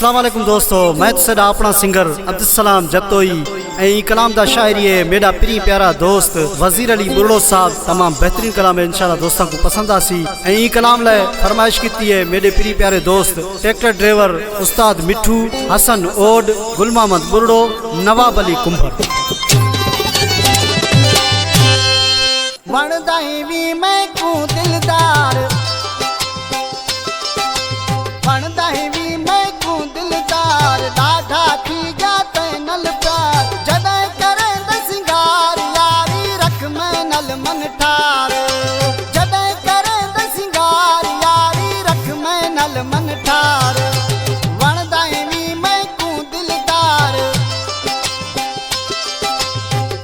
अस्सलाम वालेकुम दोस्तों, मैं तुसेडा अपना सिंगर अब्दुल जत्तोई ऐं कलाम दा शायरी है मेरा प्री प्यारा दोस्त वजीर अली बुरड़ो साहब। तमाम बेहतरीन कलाम है, इंशाल्लाह दोस्तों को पसंद आसी। ऐं कलाम लाए फरमाइश की है मेरे प्री प्यारे दोस्त ट्रैक्टर ड्राइवर उस्ताद मिठू हसन ओड गुल मोहम्मद बुरड़ो नवाब अली कुंभर। वणदाई वी मैं को दिलदार, वणदाई वी मैं को दिलदार, डाढा थी गया तैनल प्यार, जदे करे द सिंगार यारी रख मैं नल मन ठार, जदे करे द सिंगार यारी रख मैं नल मन ठार। वणदाई वी मैं को दिलदार,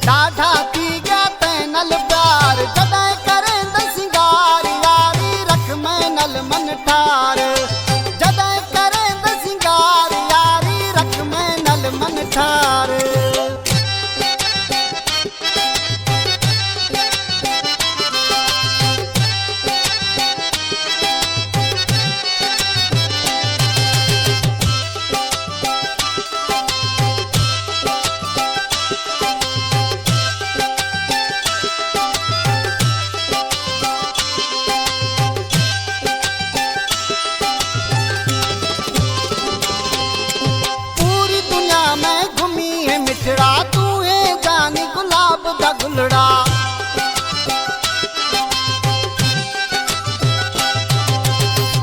डाढा थी गया तैनल प्यार, जदे करे द सिंगार यारी रख मैं नल मन ठार, जदे करे द सिंगार यारी रख मैं नल मन ठार। मिठड़ा तू है जानी गुलाब दा गुलड़ा,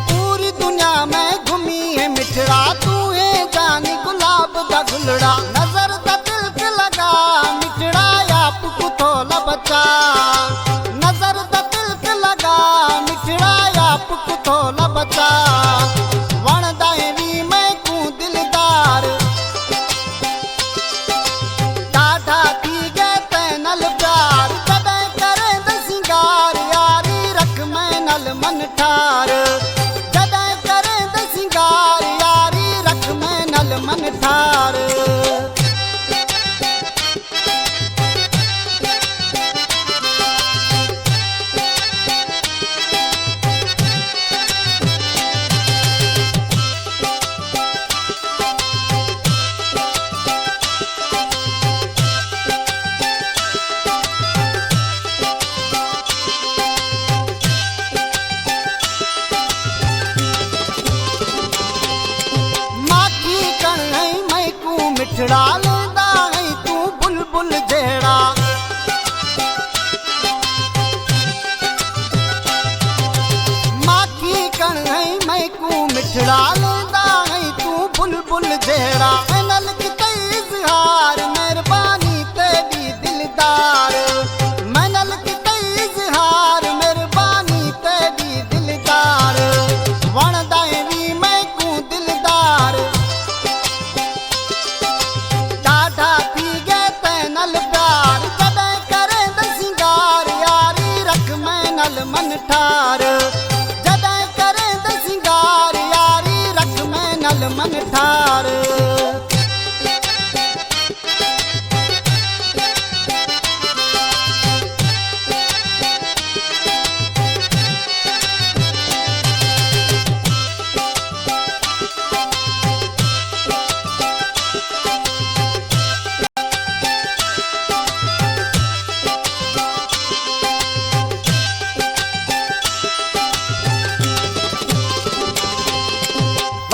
पूरी दुनिया में घूमी है मिठड़ा तू है जानी गुलाब दा गुलड़ा। नजर दा तिलक लगा मिठड़ा आप को थोला बचा, नजर दा तिलक लगा मिठड़ा आप को थोला बचा। वणदाई वी मैं को दिलदार, डाढा थी गए तैनल प्यार, जदे करे द सिंगार यारी रख मैं नल मन ठार, जदे करे द सिंगार यारी रख मैं नल मन ठार। मिठड़ा लेंदा है तू बुलबुल जेड़ा, माखी कण है मैं को मिठड़ा लेंदा है तू बुलबुल जेड़ा। नल की कई इज़हार मेहरबानी तेरी दिलदार, मैं नल की कई इज़हार मेहरबानी तेरी दिलदार। वणदाई वी मैं को दिलदार, डाढा थी गए तैनल प्यार, जदे करे द सिंगार यारी रख मैं नल मन ठार, जदे करे द सिंगार यारी रख मैं नल मन ठार।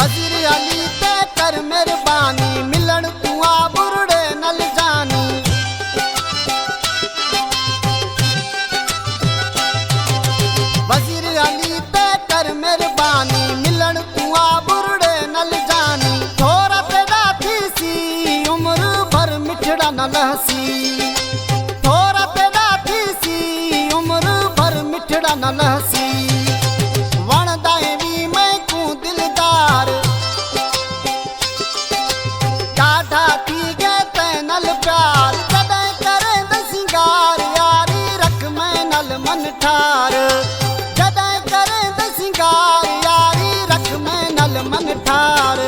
वजीर अली ते कर मेहरबानी, मिलन तू आ बुरड़े नल जानी, वजीर अली ते कर मेहरबानी, मिलन तू आ बुरड़े नल जानी। थोड़ा पैदा थी सी उम्र भर मिठड़ा न लहसी, थोड़ा पैदा थी सी उम्र भर मिठड़ा न लहसी। वणदाई वी मैं को दिलदार, डाढा थी गए तैनल प्यार, जदे करे द सिंगार यारी रख मैं नल मन ठार, जदे करे द सिंगार यारी रख मैं नल मन ठार।